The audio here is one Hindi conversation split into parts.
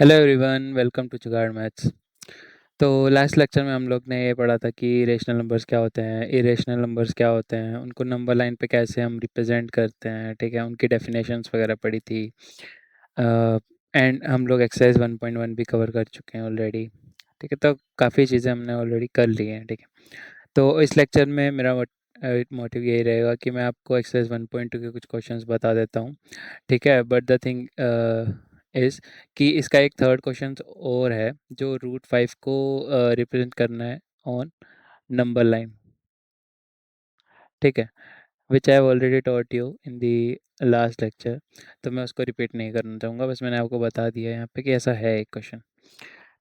हेलो एवरीवन, वेलकम टू जुगाड़ मैथ्स। तो लास्ट लेक्चर में हम लोग ने ये पढ़ा था कि रेशनल नंबर्स क्या होते हैं, इरेशनल नंबर्स क्या होते हैं, उनको नंबर लाइन पे कैसे हम रिप्रेजेंट करते हैं, ठीक है। उनकी डेफिनेशंस वगैरह पढ़ी थी। एंड हम लोग एक्सरसाइज 1.1 भी कवर कर चुके हैं ऑलरेडी, ठीक है। तो काफ़ी चीज़ें हमने ऑलरेडी कर ली हैं, ठीक है। तो इस लेक्चर में मेरा मोटिव यही रहेगा कि मैं आपको एक्सरसाइज 1.2 के कुछ क्वेश्चंस बता देता हूँ, ठीक है। बट द थिंग इज़ कि इसका एक थर्ड क्वेश्चन और है जो √5 को रिप्रेजेंट करना है ऑन नंबर लाइन, ठीक है, which I have already taught you in the last lecture. तो मैं उसको रिपीट नहीं करना चाहूँगा, बस मैंने आपको बता दिया है यहाँ पे कि ऐसा है एक क्वेश्चन,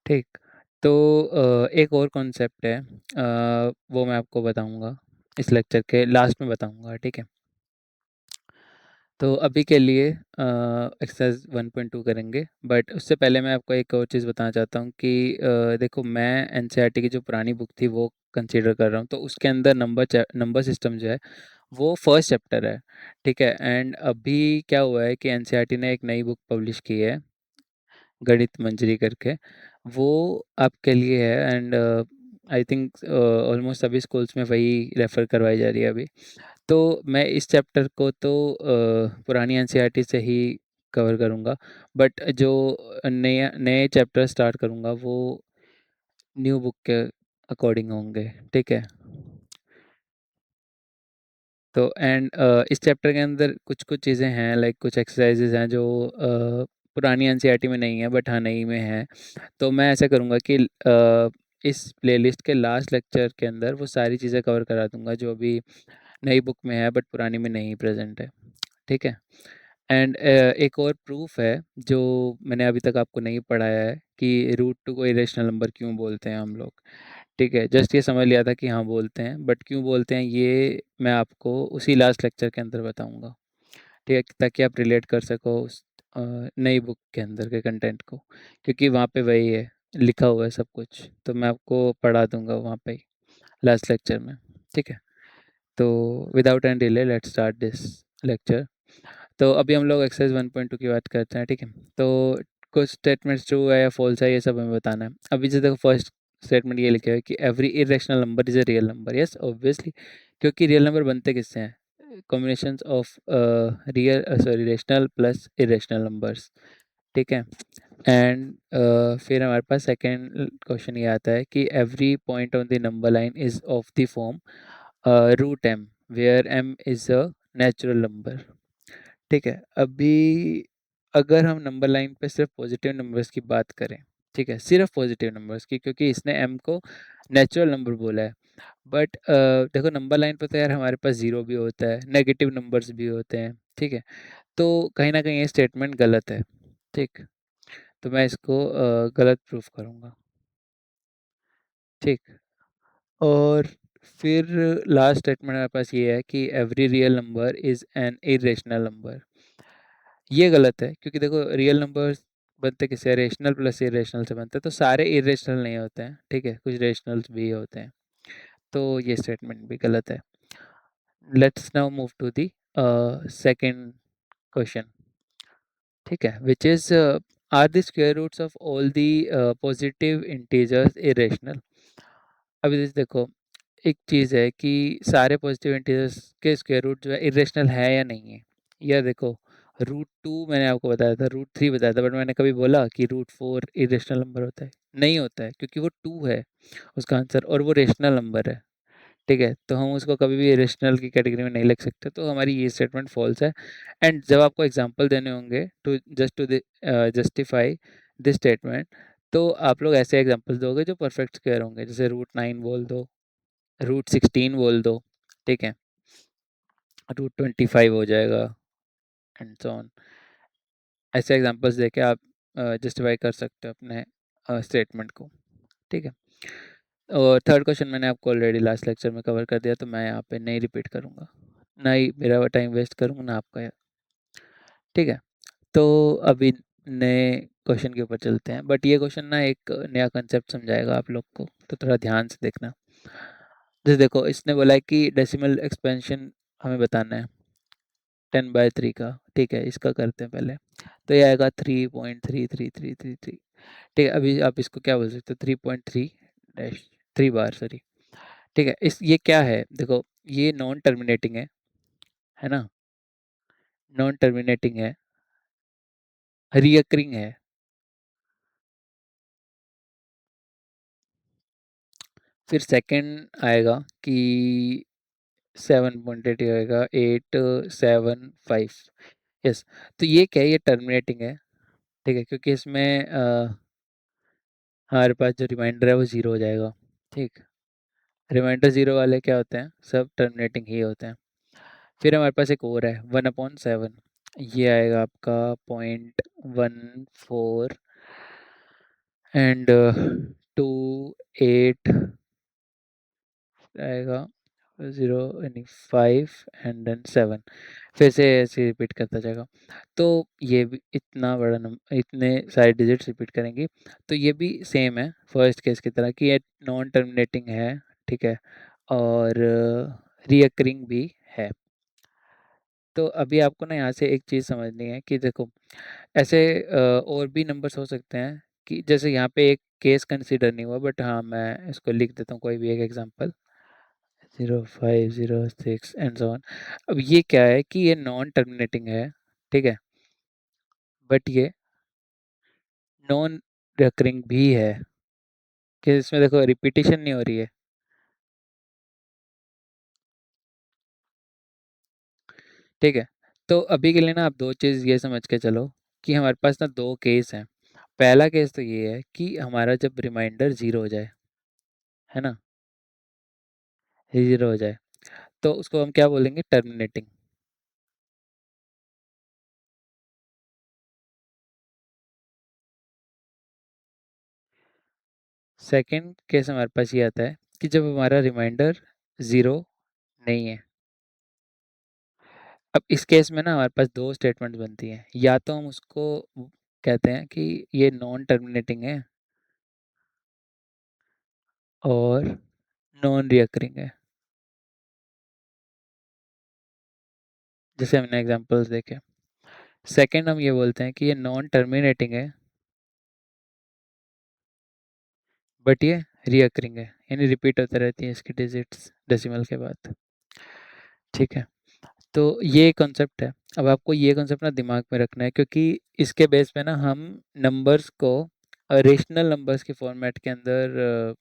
ठीक। तो एक और कॉन्सेप्ट है, वो मैं आपको बताऊँगा, इस लेक्चर के लास्ट में बताऊँगा, ठीक है। तो अभी के लिए एक्सरसाइज 1.2 करेंगे, बट उससे पहले मैं आपको एक और चीज़ बताना चाहता हूँ कि देखो, मैं एनसीईआरटी की जो पुरानी बुक थी वो कंसीडर कर रहा हूँ। तो उसके अंदर नंबर सिस्टम जो है वो फर्स्ट चैप्टर है, ठीक है। एंड अभी क्या हुआ है कि एनसीईआरटी ने एक नई बुक पब्लिश की है, गणित मंजरी करके। वो आपके लिए है एंड आई थिंक ऑलमोस्ट सभी स्कूल्स में वही रेफ़र करवाई जा रही है अभी। तो मैं इस चैप्टर को तो पुरानी एनसीईआरटी से ही कवर करूँगा, बट जो नया नए चैप्टर स्टार्ट करूँगा वो न्यू बुक के अकॉर्डिंग होंगे, ठीक है। तो एंड इस चैप्टर के अंदर कुछ-कुछ चीज़ें हैं, लाइक कुछ एक्सरसाइज़ेज़ हैं जो पुरानी एनसीईआरटी में नहीं है बट हाँ, नई में है। तो मैं ऐसा करूँगा कि इस प्लेलिस्ट के लास्ट लेक्चर के अंदर वो सारी चीज़ें कवर करा दूँगा जो अभी नई बुक में है बट पुरानी में नहीं प्रेज़ेंट है, ठीक है। एंड एक और प्रूफ है जो मैंने अभी तक आपको नहीं पढ़ाया है कि √2 को इरेशनल नंबर क्यों बोलते हैं हम लोग, ठीक है। जस्ट ये समझ लिया था कि हाँ बोलते हैं, बट क्यों बोलते हैं ये मैं आपको उसी लास्ट लेक्चर के अंदर बताऊँगा, ठीक है, ताकि आप रिलेट कर सको उस नई बुक के अंदर के कंटेंट को, क्योंकि वहाँ पे वही है, लिखा हुआ है सब कुछ, तो मैं आपको पढ़ा दूँगा वहाँ पे ही लास्ट लेक्चर में, ठीक है। तो without any delay let's start this lecture. तो अभी हम लोग एक्सरसाइज 1.2 की बात करते हैं, ठीक है। तो कुछ स्टेटमेंट्स ट्रू है या फॉल्स है ये सब हमें बताना है। अभी जैसे देखो, फर्स्ट स्टेटमेंट ये लिखा है कि every irrational number is a real number. Yes, obviously, क्योंकि रियल नंबर बनते किससे हैं? Combinations of rational plus irrational numbers, ठीक है। एंड फिर हमारे पास सेकेंड क्वेश्चन ये आता है कि every point on the number line is of the form √m where m is a natural number, ठीक है। अभी अगर हम नंबर लाइन पे सिर्फ पॉजिटिव नंबर्स की बात करें, ठीक है, सिर्फ पॉजिटिव नंबर्स की, क्योंकि इसने m को नेचुरल नंबर बोला है। बट देखो, नंबर लाइन पे तो यार हमारे पास ज़ीरो भी होता है, नेगेटिव नंबर्स भी होते हैं, ठीक है। तो कहीं ना कहीं ये स्टेटमेंट गलत है, ठीक। तो मैं इसको गलत प्रूफ करूँगा, ठीक। और फिर लास्ट स्टेटमेंट हमारे पास ये है कि every real number is an irrational number. ये गलत है, क्योंकि देखो, रियल नंबर्स बनते किससे? रेशनल प्लस इरेशनल से बनते हैं। तो सारे इरेशनल नहीं होते हैं, ठीक है, कुछ रेशनल्स भी होते हैं। तो ये स्टेटमेंट भी गलत है। Let's now move to the second question, ठीक है, which is are the square roots of all the positive integers irrational. अभी जैसे देखो, एक चीज़ है कि सारे पॉजिटिव इंटीजर्स के स्क्वायर रूट जो है इरेशनल है या नहीं है। या देखो, √2 मैंने आपको बताया था, √3 बताया था, बट मैंने कभी बोला कि √4 इरेशनल नंबर होता है? नहीं होता है, क्योंकि वो 2 है उसका आंसर, और वो रेशनल नंबर है, ठीक है। तो हम उसको कभी भी इरेशनल की कैटेगरी में नहीं लिख सकते, तो हमारी ये स्टेटमेंट फॉल्स है। एंड जब आपको एग्जांपल देने होंगे to to justify this statement, तो आप लोग ऐसे एग्जांपल्स दोगे जो परफेक्ट स्क्वायर होंगे, जैसे √9 बोल दो, √16 बोल दो, ठीक है, √25 हो जाएगा, एंड सो ऑन। ऐसे एग्जांपल्स देके आप जस्टिफाई कर सकते हो अपने स्टेटमेंट को, ठीक है। और थर्ड क्वेश्चन मैंने आपको ऑलरेडी लास्ट लेक्चर में कवर कर दिया, तो मैं यहाँ पे नहीं रिपीट करूँगा, ना ही मेरा टाइम वेस्ट करूँगा, ना आपका, ठीक है। तो अभी नए क्वेश्चन के ऊपर चलते हैं, बट ये क्वेश्चन ना एक नया कंसेप्ट समझाएगा आप लोग को, तो थोड़ा ध्यान से देखना। जैसे देखो, इसने बोला है कि डेसिमल एक्सपेंशन हमें बताना है 10/3 का, ठीक है। इसका करते हैं पहले। तो ये आएगा 3.3333, ठीक है, अभी आप इसको क्या बोल सकते हो, 3.3 डैश 3 बार, सॉरी। ठीक है, इस ये क्या है देखो, ये नॉन टर्मिनेटिंग है ना? नॉन टर्मिनेटिंग है, रीअकरिंग है। फिर सेकंड आएगा कि 7.8 आएगा, 875। यस। तो ये क्या है, ये टर्मिनेटिंग है। ठीक है, क्योंकि इसमें हमारे पास जो रिमाइंडर है वो ज़ीरो हो जाएगा। ठीक, रिमाइंडर ज़ीरो वाले क्या होते हैं, सब टर्मिनेटिंग ही होते हैं। फिर हमारे पास एक और है 1/7, ये आएगा आपका 0.14 एंड 2 8 आएगा, 0 यानी 5 एंड देन 7, फिर से ऐसे रिपीट करता जाएगा। तो ये भी इतना बड़ा नंबर, इतने सारे डिजिट्स रिपीट करेंगी। तो ये भी सेम है फर्स्ट केस की तरह कि ये नॉन टर्मिनेटिंग है। ठीक है, और रीअकरिंग भी है। तो अभी आपको ना यहाँ से एक चीज़ समझनी है कि देखो, ऐसे और भी नंबर्स हो सकते हैं कि जैसे यहाँ पे एक केस कंसीडर नहीं हुआ, बट हाँ मैं इसको लिख देता हूँ कोई भी एक एग्जांपल, 0506 एंड सो ऑन। अब ये क्या है कि ये नॉन टर्मिनेटिंग है। ठीक है, बट ये नॉन रिकरिंग भी है, कि इसमें देखो रिपीटिशन नहीं हो रही है। ठीक है, तो अभी के लिए ना आप दो चीज़ ये समझ के चलो कि हमारे पास ना दो केस हैं। पहला केस तो ये है कि हमारा जब रिमाइंडर ज़ीरो हो जाए, है ना, ज़ीरो हो जाए, तो उसको हम क्या बोलेंगे, टर्मिनेटिंग। सेकंड केस हमारे पास ये आता है कि जब हमारा रिमाइंडर ज़ीरो नहीं है। अब इस केस में ना हमारे पास दो स्टेटमेंट बनती हैं, या तो हम उसको कहते हैं कि ये नॉन टर्मिनेटिंग है और नॉन रिकरिंग है, जैसे हमने एग्जांपल्स देखे। सेकंड हम ये बोलते हैं कि ये नॉन टर्मिनेटिंग है बट ये रिकरिंग है, यानी रिपीट होते रहती हैं इसकी डिजिट्स डेसिमल के बाद। ठीक है, तो ये कॉन्सेप्ट है। अब आपको ये कॉन्सेप्ट ना दिमाग में रखना है, क्योंकि इसके बेस पे ना हम नंबर्स को रेशनल नंबर्स के फॉर्मेट के अंदर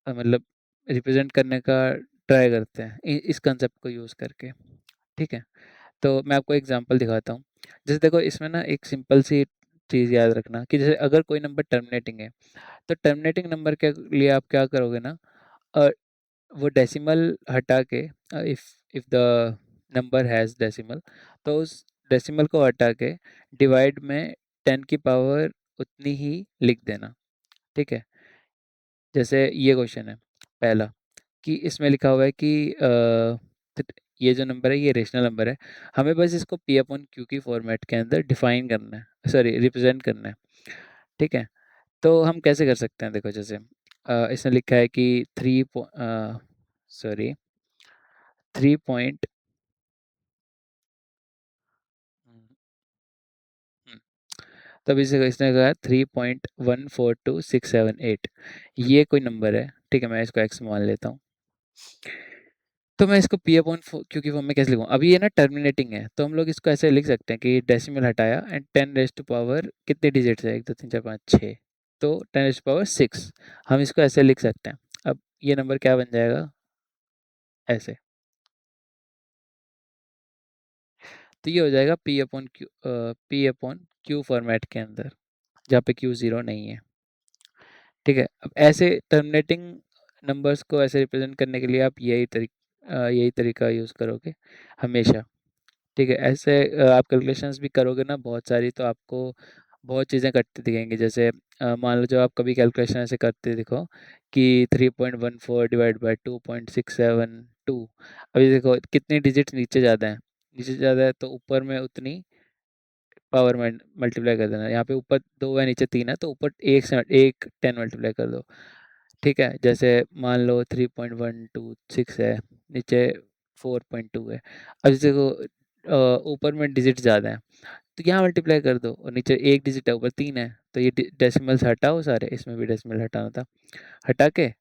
मतलब रिप्रेजेंट करने का ट्राई करते हैं इस कंसेप्ट को यूज़ करके। ठीक है, तो मैं आपको एग्जांपल दिखाता हूँ। जैसे देखो, इसमें ना एक सिंपल सी चीज़ याद रखना कि जैसे अगर कोई नंबर टर्मिनेटिंग है, तो टर्मिनेटिंग नंबर के लिए आप क्या करोगे ना, अ, वो डेसिमल हटा के, if if the number has decimal, तो उस डेसिमल को हटा के डिवाइड में 10 की पावर उतनी ही लिख देना। ठीक है, जैसे ये क्वेश्चन है पहला, कि इसमें लिखा हुआ है कि ये जो नंबर है ये रेशनल नंबर है, हमें बस इसको पी अपॉन क्यू की फॉर्मेट के अंदर डिफाइन करना है, सॉरी रिप्रेजेंट करना है। ठीक है, तो हम कैसे कर सकते हैं, देखो जैसे इसमें लिखा है कि सॉरी 3 पॉइंट, तब इसे इसने कहा 3.142678, ये कोई नंबर है। ठीक है, मैं इसको एक्स मान लेता हूँ। तो मैं इसको पी अपॉन क्योंकि फॉर्म में कैसे लिखूँ, अभी ये ना टर्मिनेटिंग है, तो हम लोग इसको ऐसे लिख सकते हैं कि डेसिमल हटाया एंड 10 रेज टू पावर कितने डिजिट्स है, 1 2 3 4 5 6, तो 10 रेज टू पावर 6, हम इसको ऐसे लिख सकते हैं। अब ये नंबर क्या बन जाएगा, ऐसे। तो ये हो जाएगा पी अपॉन क्यू फॉर्मेट के अंदर, जहाँ पे क्यू ज़ीरो नहीं है। ठीक है, अब ऐसे टर्मिनेटिंग नंबर्स को ऐसे रिप्रेजेंट करने के लिए आप यही तरीका यूज़ करोगे हमेशा। ठीक है, ऐसे आप कैलकुलेशंस भी करोगे ना बहुत सारी, तो आपको बहुत चीज़ें कटती दिखेंगी। जैसे मान लो जब आप कभी कैलकुलेशन ऐसे करते दिखो कि 3.14 डिवाइड बाई 2.672, अभी देखो कितनी डिजिट नीचे ज़्यादा है, नीचे ज़्यादा है तो ऊपर में उतनी पावर मल्टीप्लाई कर देना। यहाँ पे ऊपर दो है नीचे तीन है, तो ऊपर एक से एक 10 मल्टीप्लाई कर दो। ठीक है, जैसे मान लो 3.126 है, नीचे 4.2 है। अब जैसे को ऊपर में डिजिट ज़्यादा है, तो यहाँ मल्टीप्लाई कर दो, और नीचे एक डिजिट है ऊपर तीन है, तो ये डेसिमल्स हटाओ सारे, इसमें भी डेसिमल हटाना था, हटा के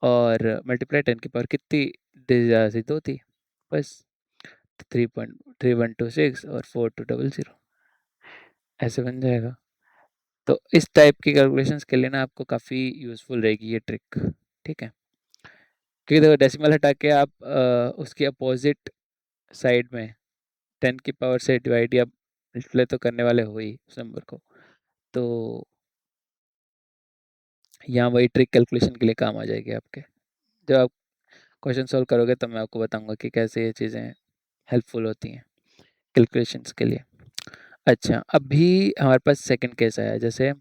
और मल्टीप्लाई 10 की पावर कितनी डिजिट थी, 2 थी बस। 3.3126 और 4200 ऐसे बन जाएगा। तो इस टाइप की कैलकुलेशंस के लिए ना आपको काफ़ी यूज़फुल रहेगी ये ट्रिक, ठीक है। क्योंकि देखो डेसिमल हटा के आप उसकी अपोजिट साइड में 10 की पावर से डिवाइड या मल्टीप्लाई तो करने वाले हो ही उस नंबर को, तो यहाँ वही ट्रिक कैलकुलेशन के लिए काम आ जाएगी आपके। जब आप क्वेश्चन सॉल्व करोगे तब मैं आपको बताऊंगा कि कैसे ये चीज़ें हेल्पफुल होती हैं कैलकुलेशंस के लिए। अच्छा, अभी हमारे पास सेकंड केस आया। जैसे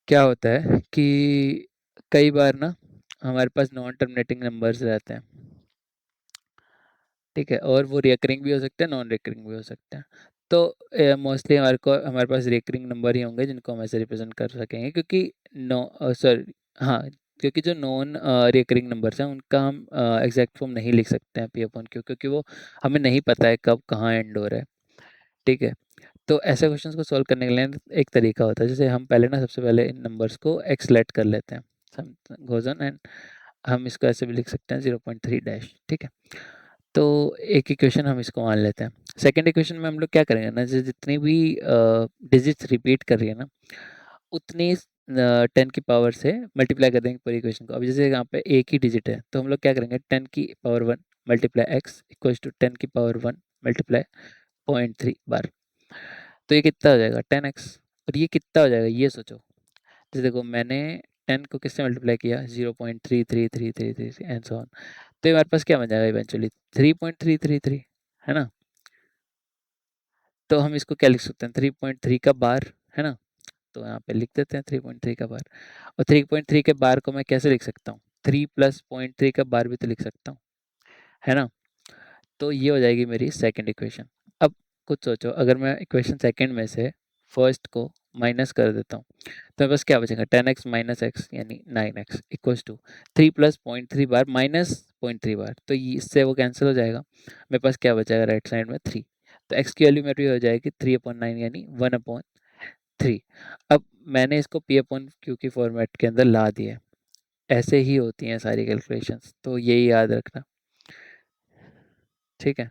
क्या होता है कि कई बार ना हमारे पास नॉन टर्मिनेटिंग नंबर्स रहते हैं, ठीक है, और वो रिकरिंग भी हो सकते हैं, नॉन रिकरिंग भी हो सकते हैं। तो मोस्टली हमारे पास रिकरिंग नंबर ही होंगे जिनको हम ऐसे रिप्रेजेंट कर सकेंगे, क्योंकि सॉरी, हाँ, क्योंकि जो नॉन रिकरिंग नंबर्स हैं उनका हम एग्जैक्ट फॉर्म नहीं लिख सकते हैं पी अपॉन क्यू, क्योंकि वो हमें नहीं पता है कब कहाँ एंड हो रहा है, ठीक है। तो ऐसे क्वेश्चंस को सॉल्व करने के लिए एक तरीका होता है, जैसे हम पहले ना सबसे पहले इन नंबर्स को एक्सलेट कर लेते हैं गोजन, एंड हम इसको ऐसे भी लिख सकते हैं 0.3 डैश, ठीक है। तो एक इक्वेशन हम इसको मान लेते हैं। सेकंड इक्वेशन में हम लोग क्या करेंगे ना, जितनी भी डिजिट्स रिपीट कर रही है ना उतनी 10 की पावर से मल्टीप्लाई कर देंगे पूरी इक्वेशन को। अब जैसे यहाँ पे एक ही डिजिट है तो हम लोग क्या करेंगे, 10 की power 1 multiply x equals to 10 की पावर 1 मल्टीप्लाई 0.3 बार। तो ये कितना हो जाएगा, 10x। और ये कितना हो जाएगा ये सोचो। जैसे देखो मैंने 10 को किससे मल्टीप्लाई किया, 0.3333 एंड सो ऑन। तो ये हमारे पास क्या बन जाएगा इवेंचुअली, 3.333, है ना। तो हम इसको क्या लिख सकते हैं, 3.3 का बार, है ना। तो यहाँ पे लिख देते हैं 3.3 का बार। और 3.3 के बार को मैं कैसे लिख सकता हूँ, 3 प्लस 0.3 का बार भी तो लिख सकता हूँ, है ना। तो ये हो जाएगी मेरी सेकंड इक्वेशन। अब कुछ सोचो, अगर मैं इक्वेशन सेकंड में से फर्स्ट को माइनस कर देता हूँ तो मेरे पास क्या बचेगा, 10x माइनस एक्स यानी 9x equals to 3 plus 0.3 bar minus 0.3 bar. तो इससे वो कैंसिल हो जाएगा, मेरे पास क्या बचेगा राइट साइड में 3। तो x की वैल्यू मेरी हो जाएगी 3/9 यानी 1/3। अब मैंने इसको p अपॉन क्यू की फॉर्मेट के अंदर ला दिया। ऐसे ही होती हैं सारी कैलकुलेशंस, तो यही याद रखना, ठीक है।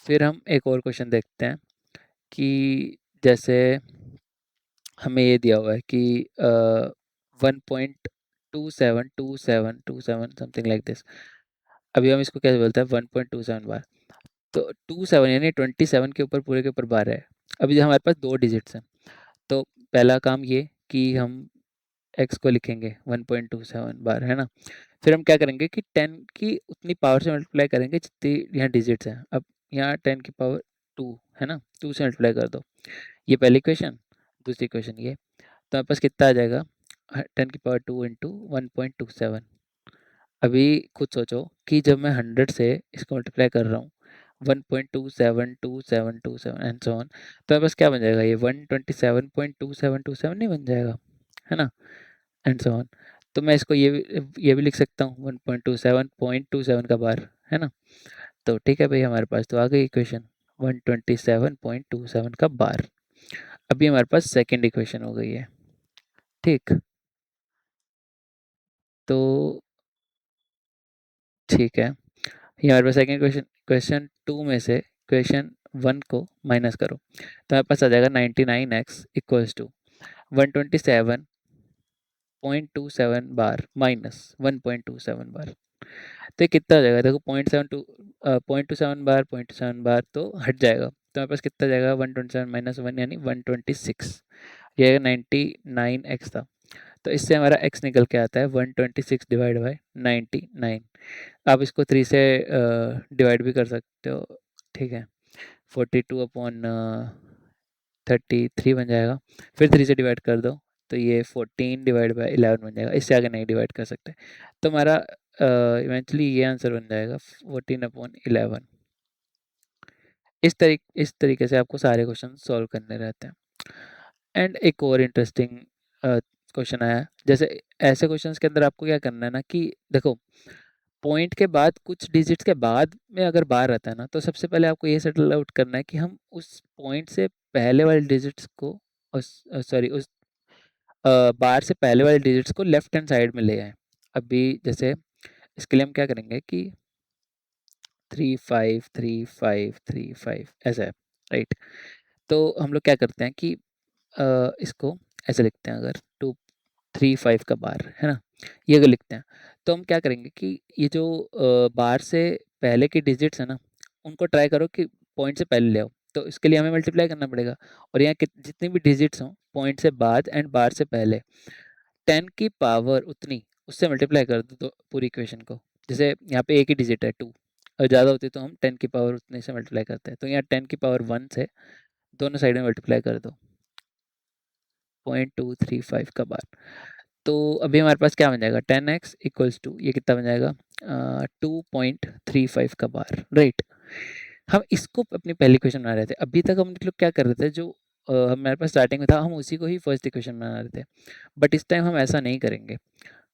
फिर हम एक और क्वेश्चन देखते हैं कि जैसे हमें ये दिया हुआ है कि 1.272727 समथिंग लाइक दिस। अभी हम इसको कैसे बोलते हैं, 1.27 बार। तो 27 यानी 27 के ऊपर पूरे के ऊपर बार है। अभी हमारे पास दो डिजिट्स हैं, तो पहला काम ये कि हम एक्स को लिखेंगे 1.27 बार, है ना। फिर हम क्या करेंगे कि 10 की उतनी पावर से मल्टीप्लाई करेंगे जितनी यहाँ डिजिट्स हैं। अब यहाँ 10 की पावर 2 है ना, 2 से मल्टीप्लाई कर दो। ये पहली क्वेश्चन, दूसरी क्वेश्चन ये। तो हमारे पास कितना आ जाएगा, 10 की पावर 2 इंटू 1.27। अभी खुद सोचो कि जब मैं 100 से इसको मल्टीप्लाई कर रहा हूँ 1.272727 एंड सो ऑन, तो मेरे पास क्या बन जाएगा, ये 127.2727 नहीं बन जाएगा, है ना, एंड सो ऑन। तो मैं इसको ये भी लिख सकता हूँ 1.27.27 का बार, है ना। तो ठीक है भाई, हमारे पास तो आ गई इक्वेशन 127.27 का बार। अभी हमारे पास सेकेंड इक्वेशन हो गई है, ठीक। तो ठीक है, ये हमारे पास सेकेंड क्वेश्चन, क्वेश्चन टू में से क्वेश्चन वन को माइनस करो तो हमारे पास आ जाएगा 99x equals to 127.27 bar minus 1.27 bar. तो ये कितना हो जाएगा, देखो 0.27 बार तो हट जाएगा, तो हमारे पास कितना जाएगा 127 माइनस 1 यानी 126। ये 99x था, तो इससे हमारा x निकल के आता है 126 डिवाइड बाई 99। आप इसको 3 से डिवाइड भी कर सकते हो, ठीक है। 42/33 बन जाएगा। फिर 3 से डिवाइड कर दो तो ये 14 डिवाइड बाई 11 बन जाएगा, इससे आगे नहीं डिवाइड कर सकते। तो हमारा इवेंचुअली ये आंसर बन जाएगा 14/11। इस तरीके से आपको सारे क्वेश्चन सॉल्व करने रहते हैं। एंड एक और इंटरेस्टिंग क्वेश्चन आया, जैसे ऐसे क्वेश्चंस के अंदर आपको क्या करना है ना कि देखो पॉइंट के बाद कुछ डिजिट्स के बाद में अगर बार रहता है ना, तो सबसे पहले आपको ये सेटल आउट करना है कि हम उस पॉइंट से पहले वाले डिजिट्स को उस बार से पहले वाले डिजिट्स को लेफ्ट हैंड साइड में ले आए। अभी जैसे इसके लिए हम क्या करेंगे कि 3 5 3 5 3 5 ऐसा है, राइट। तो हम लोग क्या करते हैं कि इसको ऐसे लिखते हैं, अगर 2 3 5 का बार है ना, ये अगर लिखते हैं तो हम क्या करेंगे कि ये जो बार से पहले के डिजिट्स है ना, उनको ट्राई करो कि पॉइंट से पहले ले आओ। तो इसके लिए हमें मल्टीप्लाई करना पड़ेगा, और यहाँ जितनी भी डिजिट्स हों पॉइंट से बाद एंड बार से पहले 10 की पावर उतनी उससे मल्टीप्लाई कर दो तो पूरी इक्वेशन को। जैसे यहाँ पे एक ही डिजिट है 2, और ज़्यादा होती तो हम 10 की पावर उतने से मल्टीप्लाई करते हैं, तो यहाँ 10 की पावर 1 से दोनों साइड में मल्टीप्लाई कर दो 0.235 का बार। तो अभी हमारे पास क्या बन जाएगा, 10x इक्वल्स टू ये कितना बन जाएगा 2.35 का बार, राइट। हम इसको अपनी पहली इक्वेशन बना रहे थे। अभी तक हम लोग क्या कर रहे थे, जो हमारे पास स्टार्टिंग में था हम उसी को ही फर्स्ट इक्वेशन बना रहे थे, बट इस टाइम हम ऐसा नहीं करेंगे।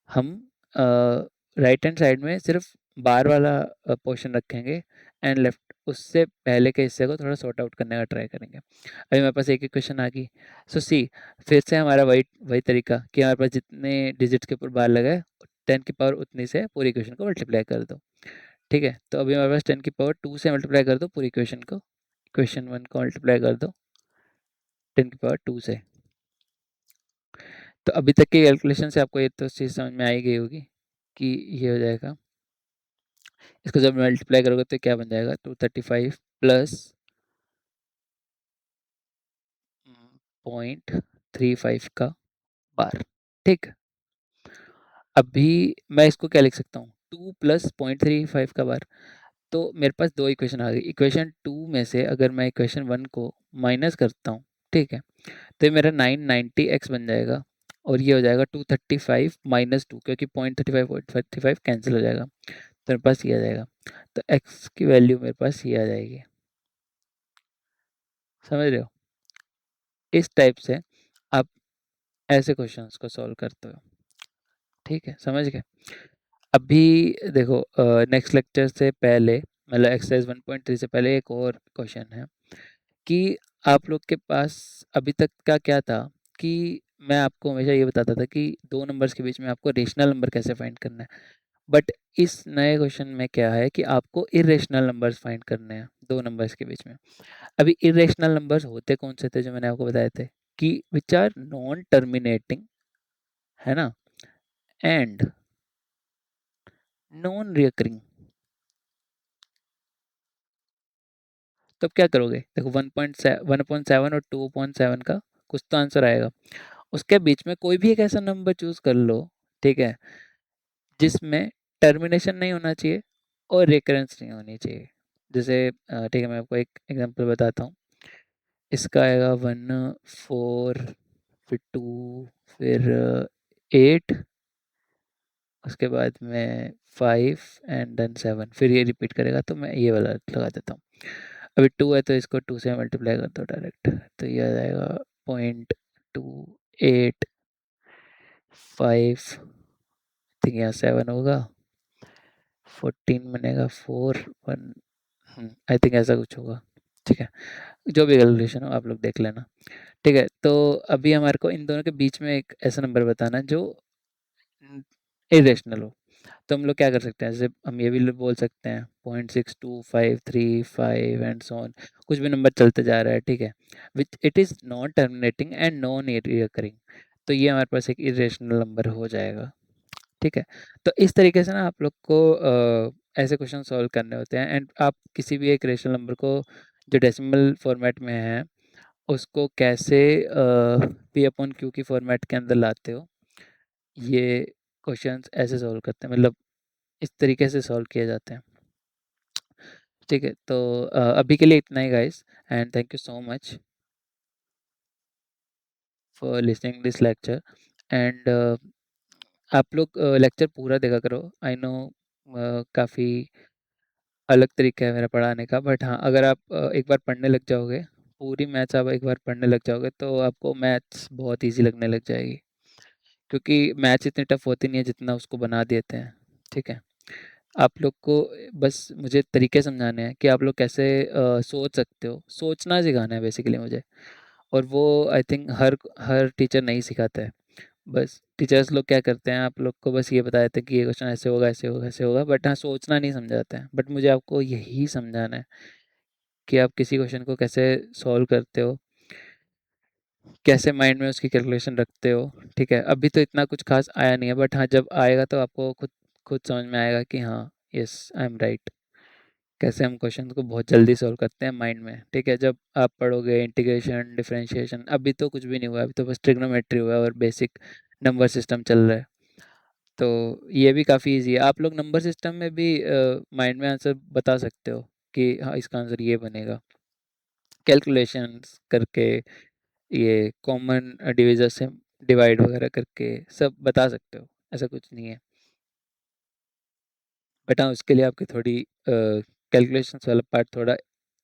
हम राइट हैंड साइड में सिर्फ बार वाला पोर्शन रखेंगे एंड लेफ्ट उससे पहले के हिस्से को थोड़ा सॉर्ट आउट करने का ट्राई करेंगे। अभी मेरे पास एक इक्वेशन आ गई। सो सी, फिर से हमारा वही वही तरीका कि हमारे पास जितने डिजिट्स के ऊपर बार लगाए 10 की पावर उतनी से पूरी इक्वेशन को मल्टीप्लाई कर दो। ठीक है, तो अभी हमारे पास 10 की पावर 2 से मल्टीप्लाई कर दो पूरी इक्वेशन को, इक्वेशन 1 को मल्टीप्लाई कर दो 10 की पावर 2 से। तो अभी तक की कैलकुलेशन से आपको ये तो चीज़ समझ में आ ही गई होगी कि ये हो जाएगा। इसको जब मल्टीप्लाई करोगे तो क्या बन जाएगा 235 प्लस 0.35 का बार। ठीक, अभी मैं इसको क्या लिख सकता हूँ 2 प्लस 0.35 का बार। तो मेरे पास दो इक्वेशन आ गई। इक्वेशन 2 में से अगर मैं इक्वेशन 1 को माइनस करता हूँ, ठीक है, तो ये मेरा 990x बन जाएगा, और ये हो जाएगा 235 माइनस 2, क्योंकि 0.35 कैंसिल हो जाएगा, तो मेरे पास ये आ जाएगा। तो x की वैल्यू मेरे पास ये आ जाएगी। समझ रहे हो, इस टाइप से आप ऐसे क्वेश्चंस को सॉल्व करते हो। ठीक है, समझ गए। अभी देखो नेक्स्ट लेक्चर से पहले, मतलब एक्सरसाइज 1.3 से पहले एक और क्वेश्चन है कि आप लोग के पास अभी तक का क्या था कि मैं आपको हमेशा ये बताता था कि दो नंबर्स के बीच में आपको रेशनल नंबर कैसे फाइंड करना है, बट इस नए क्वेश्चन में क्या है कि आपको इरेशनल नंबर्स फाइंड करने हैं दो नंबर्स के बीच में। अभी इरेशनल नंबर्स होते कौन से थे जो मैंने आपको बताए थे कि विच आर नॉन टर्मिनेटिंग, है ना, एंड नॉन रिकरिंग। तो अब क्या करोगे, देखो 1.7 और 2.7 का कुछ तो आंसर आएगा, उसके बीच में कोई भी एक ऐसा नंबर चूज कर लो, ठीक है, जिसमें टर्मिनेशन नहीं होना चाहिए और रिकरेंस नहीं होनी चाहिए। जैसे ठीक है, मैं आपको एक एग्जांपल बताता हूँ। इसका आएगा 1 4, फिर 2, फिर 8, उसके बाद में 5 एंड देन 7, फिर ये रिपीट करेगा, तो मैं ये वाला लगा देता हूँ। अभी 2 है तो इसको 2 से मल्टीप्लाई कर दो डायरेक्ट, तो ये आ जाएगा 0.285, थिंक यहाँ 7 होगा, 14 बनेगा 4 1, आई थिंक ऐसा कुछ होगा। ठीक है, जो भी कैलकुलेशन हो आप लोग देख लेना। ठीक है, तो अभी हमारे को इन दोनों के बीच में एक ऐसा नंबर बताना है जो इरेशनल हो। तो हम लोग क्या कर सकते हैं, जैसे हम ये भी बोल सकते हैं 0.6253 एंड सो ऑन, कुछ भी नंबर चलते जा रहा है, ठीक है, which it is non terminating and non recurring, तो ये हमारे पास एक इरेशनल नंबर हो जाएगा। ठीक है, तो इस तरीके से ना आप लोग को ऐसे क्वेश्चन सॉल्व करने होते हैं, एंड आप किसी भी एक रेशनल नंबर को जो डेसिमल फॉर्मेट में है उसको कैसे पी अपॉन क्यू की फॉर्मेट के अंदर लाते हो, ये क्वेश्चंस ऐसे सॉल्व करते हैं, मतलब इस तरीके से सॉल्व किए जाते हैं। ठीक है, तो अभी के लिए इतना ही guys, and thank you so much for listening this lecture. And आप लोग लेक्चर पूरा देखा करो। आई नो काफ़ी अलग तरीका है मेरा पढ़ाने का, बट हाँ, अगर आप एक बार पढ़ने लग जाओगे, पूरी मैथ्स आप एक बार पढ़ने लग जाओगे तो आपको मैथ्स बहुत ईजी लगने लग जाएगी, क्योंकि मैथ्स इतनी टफ होती नहीं है जितना उसको बना देते हैं। ठीक है, आप लोग को बस मुझे तरीके समझाने हैं कि आप लोग कैसे सोच सकते हो, सोचना सिखाना है बेसिकली मुझे, और वो I think her her teacher नहीं सिखाता है। बस टीचर्स लोग क्या करते हैं, आप लोग को बस ये बता देते हैं कि ये क्वेश्चन ऐसे होगा, ऐसे होगा, ऐसे होगा, बट हाँ, सोचना नहीं समझाते हैं। बट मुझे आपको यही समझाना है कि आप किसी क्वेश्चन को कैसे सॉल्व करते हो, कैसे माइंड में उसकी कैलकुलेशन रखते हो, ठीक है? अभी तो इतना कुछ ख़ास आया नहीं है, बट हाँ, जब आएगा तो आपको खुद खुद समझ में आएगा कि हाँ, येस आई एम राइट। कैसे हम क्वेश्चन को बहुत जल्दी सॉल्व करते हैं माइंड में, ठीक है? जब आप पढ़ोगे इंटीग्रेशन, डिफरेंशिएशन, अभी तो कुछ भी नहीं हुआ है, अभी तो बस ट्रिग्नोमेट्री हुआ है और बेसिक नंबर सिस्टम चल रहा है। तो ये भी काफ़ी ईज़ी है। आप लोग नंबर सिस्टम में भी माइंड में आंसर बता सकते हो कि हाँ, इसका आंसर ये बनेगा। कैलकुलेशंस करके, ये कॉमन डिविज़र से डिवाइड वगैरह करके सब बता सकते हो, ऐसा कुछ नहीं है। बट हाँ, उसके लिए आपकी थोड़ी कैलकुलेशंस वाला पार्ट थोड़ा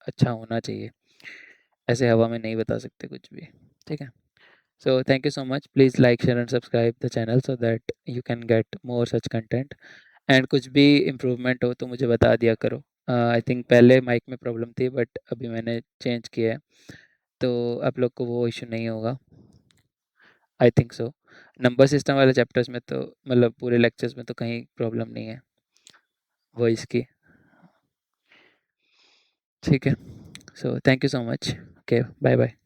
अच्छा होना चाहिए। ऐसे हवा में नहीं बता सकते कुछ भी, ठीक है? So thank you so much. Please like, share and subscribe the channel so that you can get more such content. And कुछ भी इम्प्रूवमेंट हो तो मुझे बता दिया करो। आई थिंक पहले माइक में प्रॉब्लम थी, बट अभी मैंने चेंज किया है, तो आप लोग को वो इशू नहीं होगा। I think so. Number system वाले चैप्टर्स में तो मतलब पूरे लेक्चर्स में तो कहीं प्रॉब्लम नहीं है वॉइस की, ठीक है? So thank you so much. Okay, bye bye.